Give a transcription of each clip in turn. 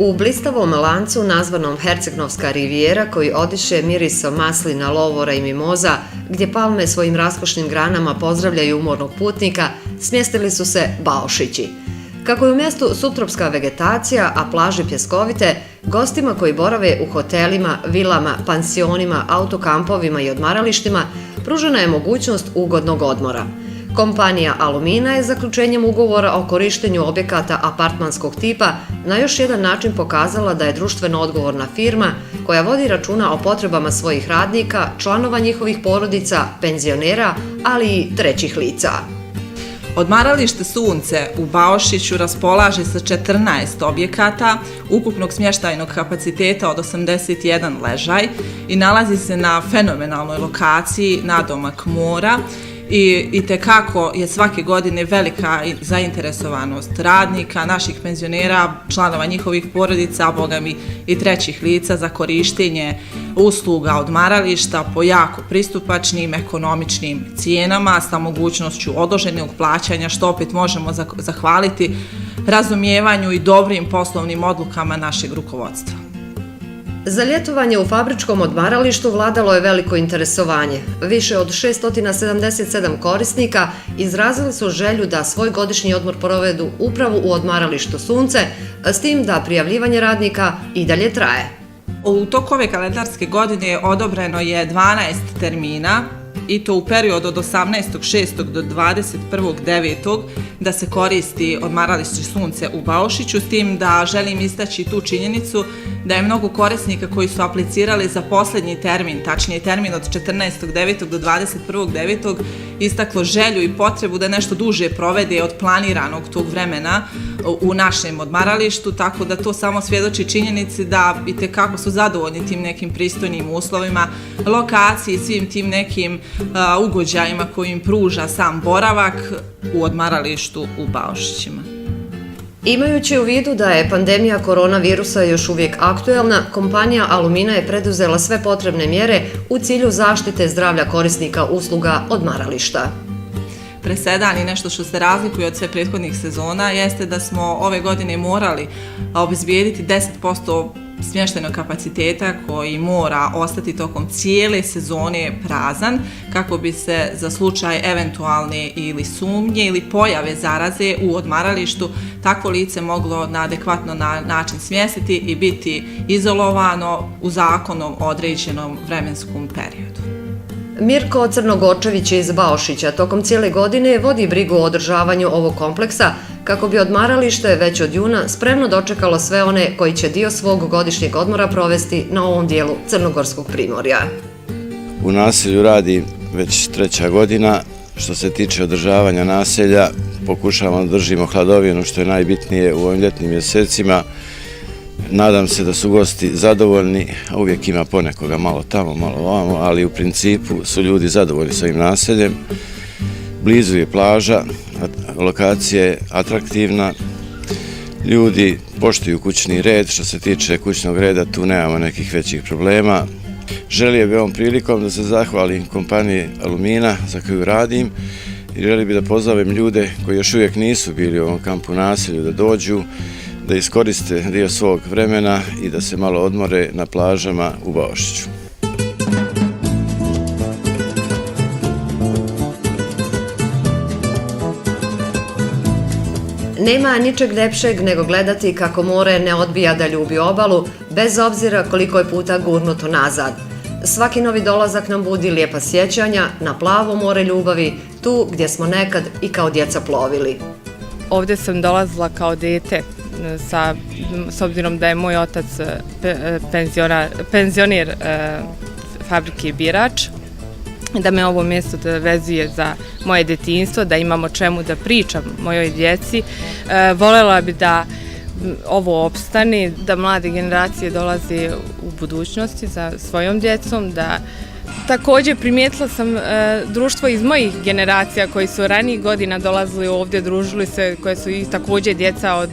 U blistavom lancu nazvanom Hercegnovska rivijera, koji odiše mirisom maslina, lovora i mimoza, gdje palme svojim raskošnim granama pozdravljaju umornog putnika, smjestili su se Baošići. Kako je u mjestu suptropska vegetacija, a plaže pjeskovite, gostima koji borave u hotelima, vilama, pansionima, autokampovima i odmaralištima pružena je mogućnost ugodnog odmora. Kompanija Alumina je zaključenjem ugovora o korištenju objekata apartmanskog tipa na još jedan način pokazala da je društveno odgovorna firma koja vodi računa o potrebama svojih radnika, članova njihovih porodica, penzionera, ali i trećih lica. Odmaralište Sunce u Baošiću raspolaže sa 14 objekata ukupnog smještajnog kapaciteta od 81 ležaj i nalazi se na fenomenalnoj lokaciji nadomak mora i tekako je svake godine velika zainteresovanost radnika, naših penzionera, članova njihovih porodica, a bogami i trećih lica za korištenje usluga odmarališta po jako pristupačnim, ekonomičnim cijenama sa mogućnošću odloženog plaćanja, što opet možemo zahvaliti razumijevanju i dobrim poslovnim odlukama našeg rukovodstva. Za ljetovanje u fabričkom odmaralištu vladalo je veliko interesovanje. Više od 677 korisnika izrazili su želju da svoj godišnji odmor provedu upravo u odmaralištu Sunce, s tim da prijavljivanje radnika i dalje traje. U toku ove kalendarske godine odobreno je 12 termina i to u periodu od 18.6. do 21.9. da se koristi odmaralište Sunce u Baošiću, s tim da želim istaći tu činjenicu da je mnogo korisnika koji su aplicirali za posljednji termin, tačnije termin od 14.9. do 21.9. istaklo želju i potrebu da nešto duže provede od planiranog tog vremena u našem odmaralištu, tako da to samo svjedoči činjenici da itekako su zadovoljni tim nekim pristojnim uslovima, lokaciji, svim tim nekim ugođajima koji im pruža sam boravak u odmaralištu u Baošićima. Imajući u vidu da je pandemija koronavirusa još uvijek aktuelna, kompanija Alumina je preduzela sve potrebne mjere u cilju zaštite zdravlja korisnika usluga odmarališta. Presedan i nešto što se razlikuje od sve prethodnih sezona jeste da smo ove godine morali obezbijediti 10% smještajnog kapaciteta koji mora ostati tokom cijele sezone prazan kako bi se za slučaj eventualne ili sumnje ili pojave zaraze u odmaralištu takvo lice moglo na adekvatno način smjestiti i biti izolovano u zakonom određenom vremenskom periodu. Mirko Crnogorčević iz Baošića tokom cijele godine vodi brigu o održavanju ovog kompleksa kako bi odmaralište već od juna spremno dočekalo sve one koji će dio svog godišnjeg odmora provesti na ovom dijelu Crnogorskog primorja. U naselju radi već 3. godina. Što se tiče održavanja naselja, pokušavamo da držimo hladovinu, što je najbitnije u ovim ljetnim mjesecima. Nadam se da su gosti zadovoljni, a uvijek ima ponekoga malo tamo, malo ovamo, ali u principu su ljudi zadovoljni s ovim naseljem. Blizu je plaža, lokacija je atraktivna, ljudi poštuju kućni red, što se tiče kućnog reda tu nemamo nekih većih problema. Želio bih ovom prilikom da se zahvalim kompaniji Alumina za koju radim i želio bih da pozovem ljude koji još uvijek nisu bili u ovom kampu naselju da dođu, da iskoriste dio svog vremena i da se malo odmore na plažama u Baošiću. Nema ničeg ljepšeg nego gledati kako more ne odbija da ljubi obalu, bez obzira koliko je puta gurnuto nazad. Svaki novi dolazak nam budi lijepa sjećanja na plavo more ljubavi, tu gdje smo nekad i kao djeca plovili. Ovdje sam dolazila kao dete, s obzirom da je moj otac penzioner fabrike Birač, da me ovo mjesto vezuje za moje djetinjstvo, da imam o čemu da pričam mojoj djeci. Voljela bi da ovo opstane, da mlade generacije dolaze u budućnosti za svojom djecom, da također primijetila sam društvo iz mojih generacija koji su ranijih godina dolazili ovdje, družili se, koje su i također djeca od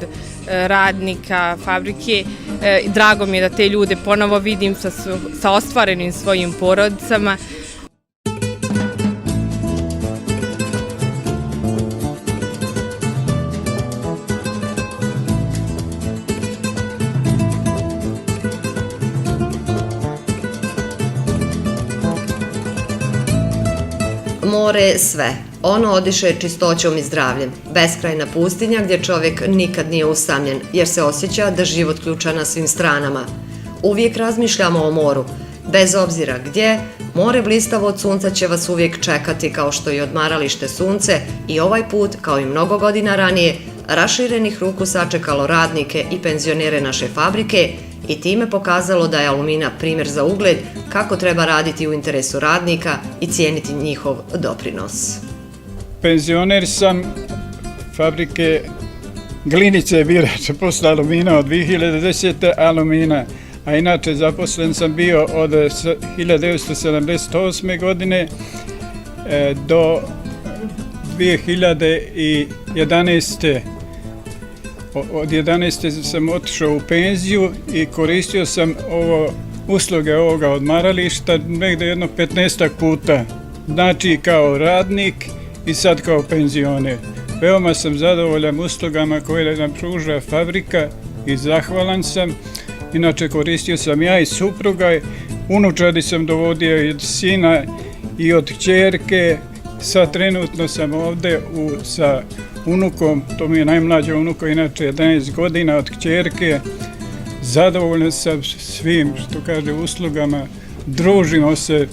radnika fabrike. Drago mi je da te ljude ponovo vidim sa ostvarenim svojim porodicama. More je sve. Ono odiše čistoćom i zdravljem. Beskrajna pustinja gdje čovjek nikad nije usamljen, jer se osjeća da život ključa na svim stranama. Uvijek razmišljamo o moru. Bez obzira gdje, more blistavo od sunca će vas uvijek čekati kao što i odmaralište Sunce i ovaj put, kao i mnogo godina ranije, raširenih ruku sačekalo radnike i penzionere naše fabrike i time pokazalo da je Alumina primjer za ugled kako treba raditi u interesu radnika i cijeniti njihov doprinos. Penzioner sam fabrike Glinice Birač posle Alumina od 2010. Alumina, a inače zaposlen sam bio od 1978. godine do 2011. Od 11. sam otišao u penziju i koristio sam usluge ovoga odmarališta negdje jedno 15 puta. Znači kao radnik i sad kao penzioner. Veoma sam zadovoljan uslugama koje nam pruža fabrika i zahvalan sam. Inače koristio sam ja i supruga, unučadi sam dovodio i od sina i od kćerke. Sad trenutno sam ovdje sa unukom, to mi je najmlađa unuka, inače 11 godina od kćerke. Zadovoljan sam svim, što kaže, uslugama, družimo se,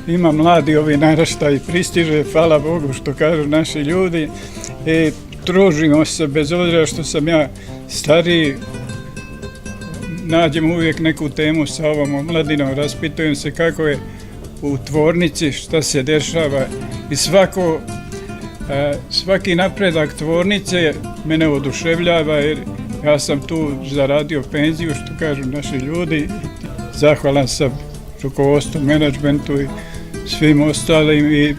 ima mladi ovi naraštaj, pristiže, hvala Bogu što kažu naši ljudi. Družimo se, bez obzira što sam ja stariji, nađem uvijek neku temu sa ovom omladinom, raspitujem se kako je u tvornici, šta se dešava i svaki napredak tvornice mene oduševljava jer ja sam tu zaradio penziju, što kažu naši ljudi. Zahvalan sam rukovodstvu, menadžmentu i svim ostalim i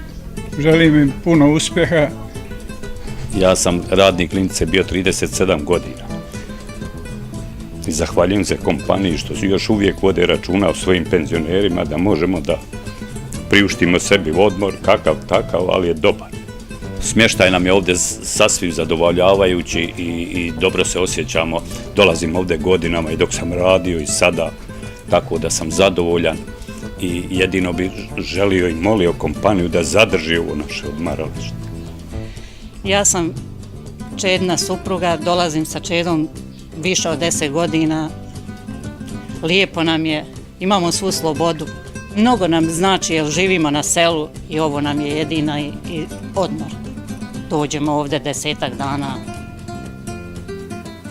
želim im puno uspjeha. Ja sam radnik Glinice bio 37 godina i zahvaljujem se kompaniji što još uvijek vode računa o svojim penzionerima da možemo da priuštimo sebi odmor, kakav takav, ali je dobar. Smještaj nam je ovdje sasvim zadovoljavajući i dobro se osjećamo. Dolazim ovdje godinama i dok sam radio i sada, tako da sam zadovoljan i jedino bih želio i molio kompaniju da zadrži ovo naše odmaralište. Ja sam čedna supruga, dolazim sa čedom više od 10 godina. Lijepo nam je, imamo svu slobodu. Mnogo nam znači jer živimo na selu i ovo nam je jedina i odmor. Dođemo ovdje 10-ak dana.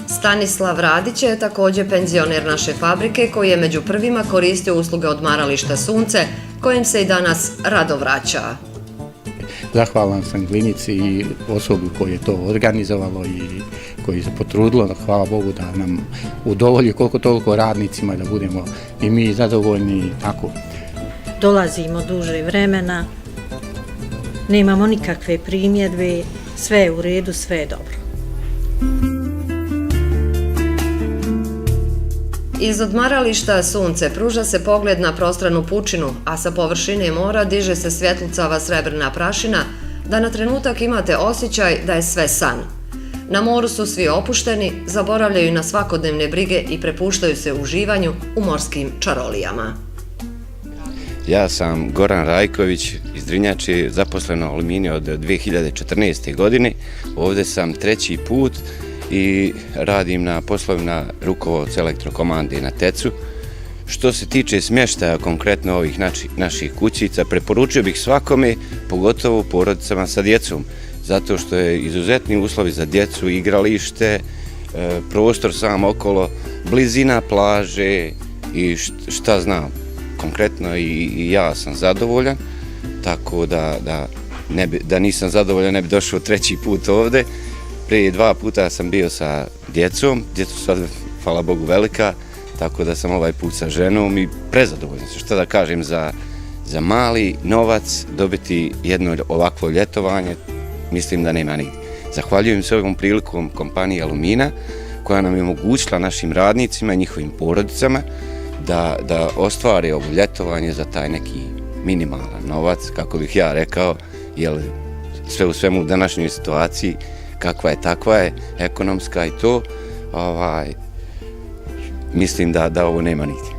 Stanislav Radić je također penzioner naše fabrike koji je među prvima koristio usluge odmarališta Sunce, kojim se i danas rado vraća. Zahvalan sam Glinici i osobu koji je to organizovalo i koji se potrudilo, hvala Bogu da nam udovolji koliko toliko radnicima da budemo i mi zadovoljni i tako. Dolazimo duže vremena, nemamo nikakve primjedbe, sve je u redu, sve je dobro. Iz odmarališta Sunce pruža se pogled na prostranu pučinu, a sa površine mora diže se svjetlucava srebrna prašina, da na trenutak imate osjećaj da je sve san. Na moru su svi opušteni, zaboravljaju na svakodnevne brige i prepuštaju se uživanju u morskim čarolijama. Ja sam Goran Rajković iz Drinjače, zaposlen u Alumini od 2014. godine. Ovdje sam 3. put i radim na poslovima rukovodstva elektrokomande na Tecu. Što se tiče smještaja konkretno ovih naših kućica, preporučio bih svakome, pogotovo porodicama sa djecom, zato što je izuzetni uslovi za djecu, igralište, prostor sam okolo, blizina plaže i šta znam. Konkretno i ja sam zadovoljan, tako da nisam zadovoljan ne bi došao 3. put ovdje. Prije 2 puta sam bio sa djecom, djeca su sad, hvala Bogu, velika, tako da sam ovaj put sa ženom i prezadovoljan sam. Što da kažem, za mali novac dobiti jedno ovakvo ljetovanje, mislim da nema nigdje. Zahvaljujem se ovom prilikom kompaniji Alumina, koja nam je omogućila našim radnicima i njihovim porodicama da ostvare ovo ljetovanje za taj neki minimalan novac, kako bih ja rekao, jer sve u svemu u današnjoj situaciji kakva je, takva je, ekonomska i to, mislim da ovo nema nigdje.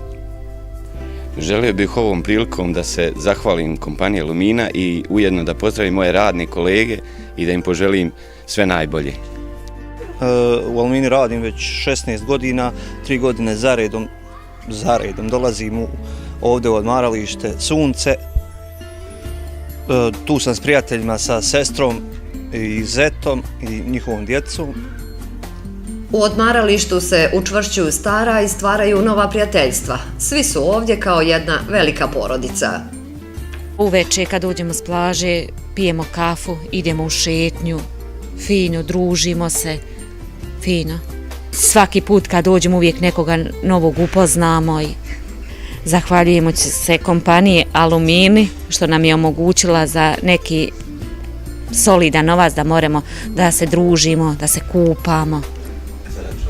Želio bih ovom prilikom da se zahvalim kompaniji Alumina i ujedno da pozdravim moje radne kolege i da im poželim sve najbolje. U Alumini radim već 16 godina, 3 godine za redom dolazim ovdje u odmaralište Sunce. Tu sam s prijateljima, sa sestrom i zetom i njihovom djecom. U odmaralištu se učvršćuju stara i stvaraju nova prijateljstva. Svi su ovdje kao jedna velika porodica. Uveče kad dođemo s plaže, pijemo kafu, idemo u šetnju, fino, družimo se, fino. Svaki put kad dođemo uvijek nekoga novog upoznamo i zahvaljujemo se kompaniji Alumini što nam je omogućila za neki solidan novac da moramo da se družimo, da se kupamo.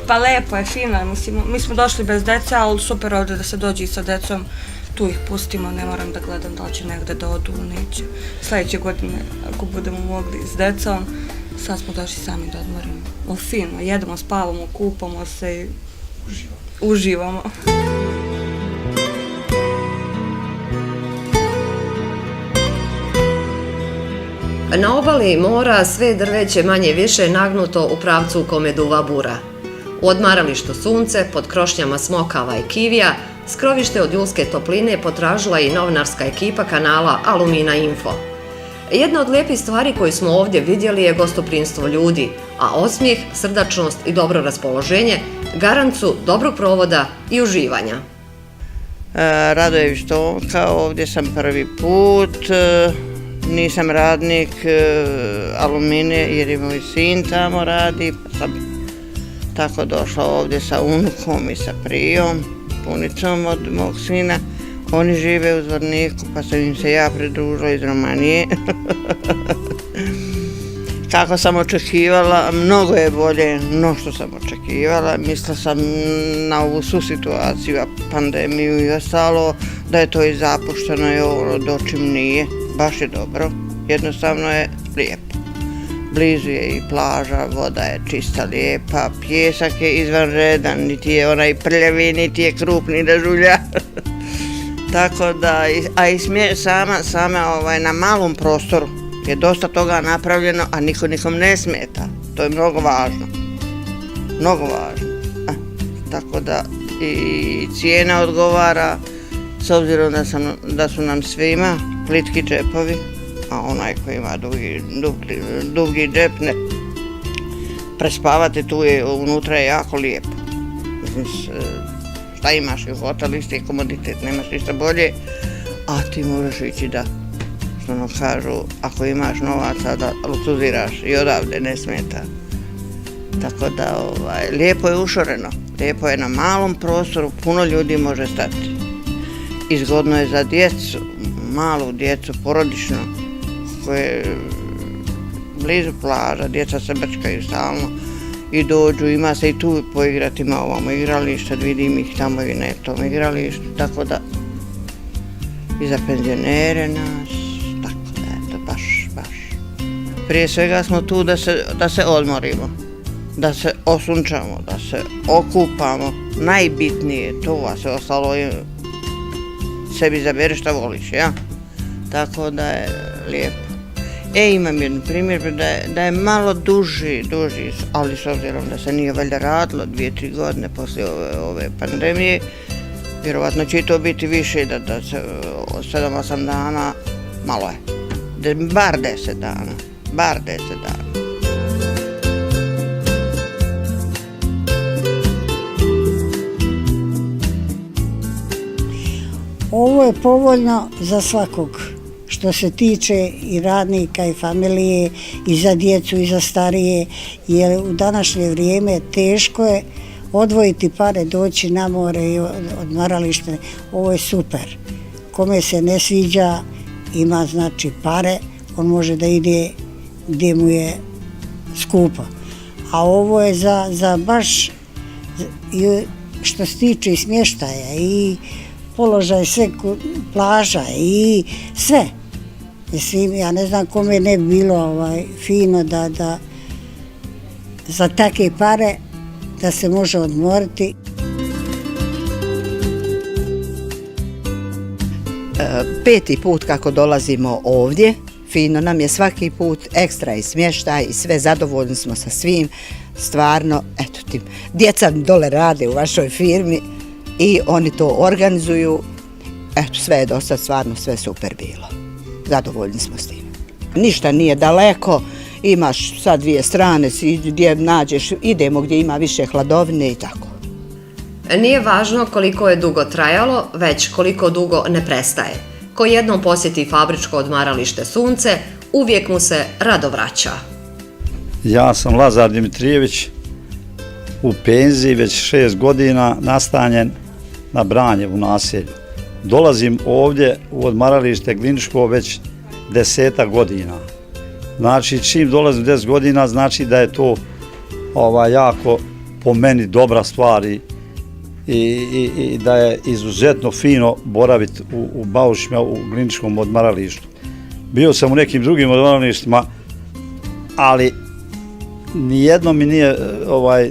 Pa lepo je, fino je, mi smo došli bez dece, ali super ovdje da se dođe i sa decom, tu ih pustimo, ne moram da gledam da li će negde da odu, neće. Sljedeće godine, ako budemo mogli s decom, sad smo došli sami da odmorimo. O, fino, jedemo, spavamo, kupamo se i uživamo. Na obali mora sve drveće manje više nagnuto u pravcu u kome duva bura. U odmaralištu Sunce, pod krošnjama smokava i kivija, skrovište od julske topline potražila i novinarska ekipa kanala Alumina Info. Jedna od lijepih stvari koju smo ovdje vidjeli je gostoprimstvo ljudi, a osmijeh, srdačnost i dobro raspoloženje garant su dobrog provoda i uživanja. Radojević Tonka, ovdje sam prvi put, nisam radnik Alumine jer i moj sin tamo radi, pa sam tako došla ovdje sa unukom i sa Prijom, punicom od mog sina. Oni žive u Zvorniku, pa sam im se ja pridružila iz Romanije. Kako sam očekivala, mnogo je bolje no što sam očekivala. Mislila sam na ovu svu situaciju, pandemiju i ostalo, da je to i zapušteno i ovo, dočim nije. Baš je dobro, jednostavno je lijepo. Blizu je i plaža, voda je čista, lijepa, pjesak je izvanredan, niti je onaj prljavi, niti je krupni da žulja. Tako da, a i na malom prostoru je dosta toga napravljeno, a niko nikom ne smeta. To je mnogo važno. Mnogo važno. Tako da i cijena odgovara, s obzirom da su nam svima plitki džepovi, a onaj koji ima dugi džep, prespavati tu je, unutra je jako lijepo. Mislim, šta imaš u hotel, isti komoditet, nemaš ništa bolje, a ti možeš ići da, što nam kažu, ako imaš novaca da luksuziraš i odavde ne smeta. Tako da, lijepo je ušoreno, lijepo je na malom prostoru, puno ljudi može stati. I zgodno je za djecu, malu djecu, porodično, koje je blizu plaža, djeca se brčkaju stalno i dođu, ima se i tu poigrati, ima ovamo igrališta, vidim ih tamo i na tom igralištu, tako da i za penzionere nas, tako da je to baš. Prije svega smo tu da se odmorimo, da se osunčamo, da se okupamo, najbitnije je to, a sve ostalo je sebi zaberi šta voliš, ja? Tako da je lijepo. Imam jednu primjedbu da je malo duži, ali s obzirom da se nije valjda radilo 2-3 godine poslije ove pandemije, vjerovatno će to biti više, da se 7-8 dana, malo je. Bar 10 dana. Ovo je povoljno za svakog, što se tiče i radnika i familije, i za djecu i za starije, jer u današnje vrijeme teško je odvojiti pare, doći na more i odmaralište. Ovo je super. Kome se ne sviđa, ima znači pare, on može da ide gdje mu je skupo. A ovo je za baš, što se tiče i smještaja i položaj, sve plaža i sve. Mislim, ja ne znam kome ne bi bilo fino da za takve pare da se može odmoriti. 5. put kako dolazimo ovdje, fino nam je svaki put, ekstra i smještaj i sve, zadovoljni smo sa svim, stvarno, eto tim, djeca dole rade u vašoj firmi i oni to organizuju, eto sve je dosta stvarno sve super bilo, zadovoljni smo s tim. Ništa nije daleko, imaš sad 2 strane, gdje nađeš, idemo gdje ima više hladovine i tako. Nije važno koliko je dugo trajalo, već koliko dugo ne prestaje. Ko jednom posjeti fabričko odmaralište Sunce, uvijek mu se rado vraća. Ja sam Lazar Dimitrijević, u penziji već 6 godina, nastanjen na Branjevu naselju. Dolazim ovdje u odmaralište Gliničko već 10 godina. Znači, čim dolazim 10 godina, znači da je to jako po meni dobra stvar i da je izuzetno fino boraviti u Baušima, u Gliničkom odmaralištu. Bio sam u nekim drugim odmaralištima, ali nijedno mi nije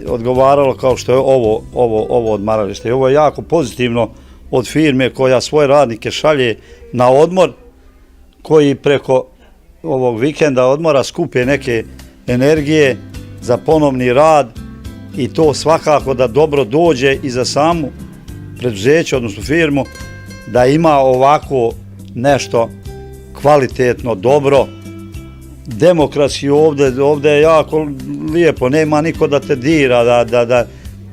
odgovaralo kao što je ovo odmaralište. I ovo je jako pozitivno od firme koja svoje radnike šalje na odmor, koji preko ovog vikenda odmora skupe neke energije za ponovni rad i to svakako da dobro dođe i za samu preduzeće, odnosno firmu, da ima ovako nešto kvalitetno, dobro, demokratski ovdje je jako lijepo, nema niko da te dira,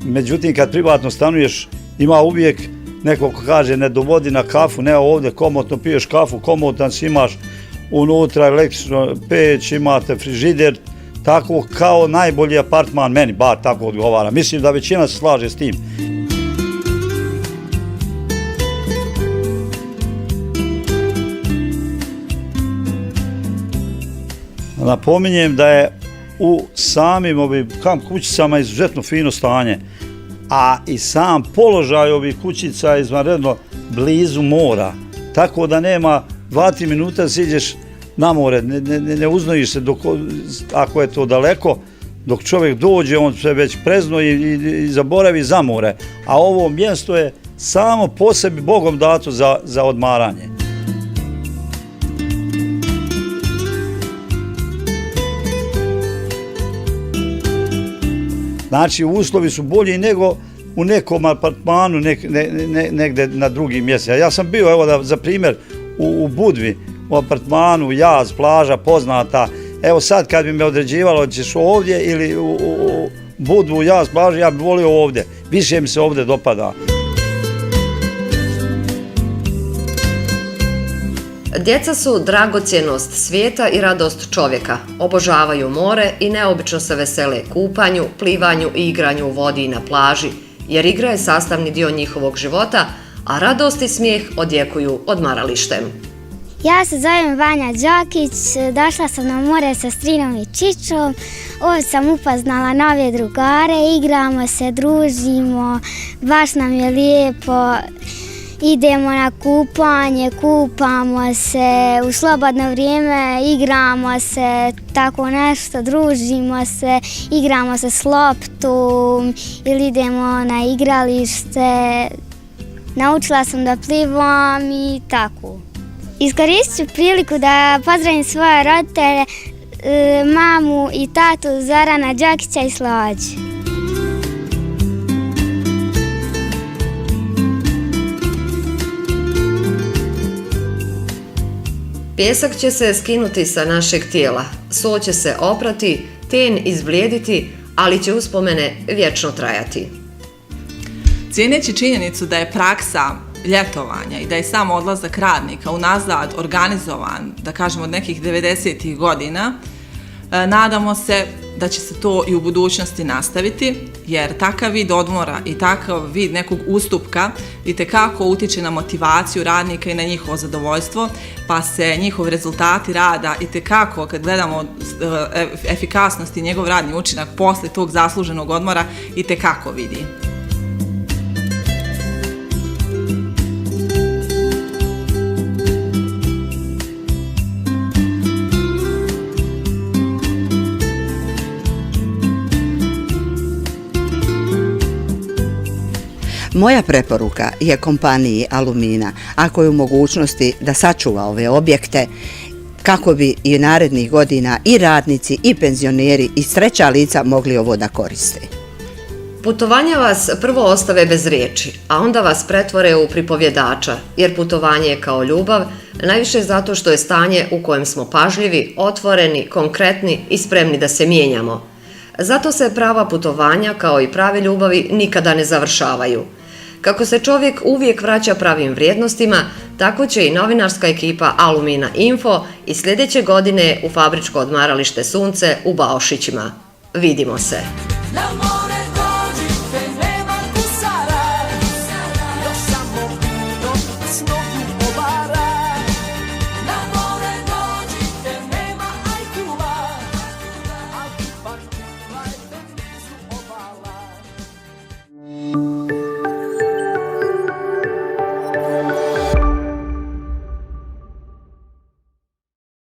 međutim kad privatno stanuješ ima uvijek neko ko kaže ne dovodi na kafu, ne ovdje komotno piješ kafu, komotan si, imaš unutra električno peć, imate frižider, tako kao najbolji apartman, meni bar tako odgovara. Mislim da većina se slaže s tim. Napominjem da je u samim ovim kamp kućicama izuzetno fino stanje, a i sam položaj ovih kućica je izvanredno blizu mora, tako da nema 2-3 minuta da siđeš na more, ne uznojiš se ako je to daleko, dok čovjek dođe on se već preznoji i zaboravi za more, a ovo mjesto je samo po sebi Bogom dato za odmaranje. Znači, uslovi su bolji nego u nekom apartmanu negdje na drugim mjestima. Ja sam bio, evo za primjer, u Budvi, u apartmanu, jaz, plaža poznata. Evo sad kad bi me određivalo ćeš ovdje ili u Budvu, jaz, plaža, ja bih volio ovdje. Više mi se ovdje dopada. Djeca su dragocjenost svijeta i radost čovjeka. Obožavaju more i neobično se vesele kupanju, plivanju i igranju u vodi i na plaži, jer igra je sastavni dio njihovog života, a radost i smijeh odjekuju odmaralištem. Ja se zovem Vanja Đokić, došla sam na more sa strinom i čičom, ovdje sam upoznala nove drugare, igramo se, družimo, baš nam je lijepo, idemo na kupanje, kupamo se, u slobodno vrijeme igramo se, tako nešto, družimo se, igramo se s loptom ili idemo na igralište, naučila sam da plivam i tako. Iskoristit ću priliku da pozdravim svoje roditelje, mamu i tatu Zorana Đokića i Slođu. Pjesak će se skinuti sa našeg tijela, so će se oprati, ten izblijediti, ali će uspomene vječno trajati. Cijeneći činjenicu da je praksa ljetovanja i da je sam odlazak radnika unazad organizovan, da kažemo od nekih 90-ih godina, nadamo se da će se to i u budućnosti nastaviti, jer takav vid odmora i takav vid nekog ustupka itekako utiče na motivaciju radnika i na njihovo zadovoljstvo, pa se njihovi rezultati rada itekako, kad gledamo efikasnost i njegov radni učinak posle tog zasluženog odmora, itekako vidi. Moja preporuka je kompaniji Alumina, ako je u mogućnosti da sačuva ove objekte, kako bi i narednih godina i radnici i penzioneri i treća lica mogli ovo da koriste. Putovanja vas prvo ostave bez riječi, a onda vas pretvore u pripovjedača, jer putovanje je kao ljubav, najviše zato što je stanje u kojem smo pažljivi, otvoreni, konkretni i spremni da se mijenjamo. Zato se prava putovanja, kao i prave ljubavi, nikada ne završavaju. Kako se čovjek uvijek vraća pravim vrijednostima, tako će i novinarska ekipa Alumina Info i sljedeće godine u fabričko odmaralište Sunce u Baošićima. Vidimo se!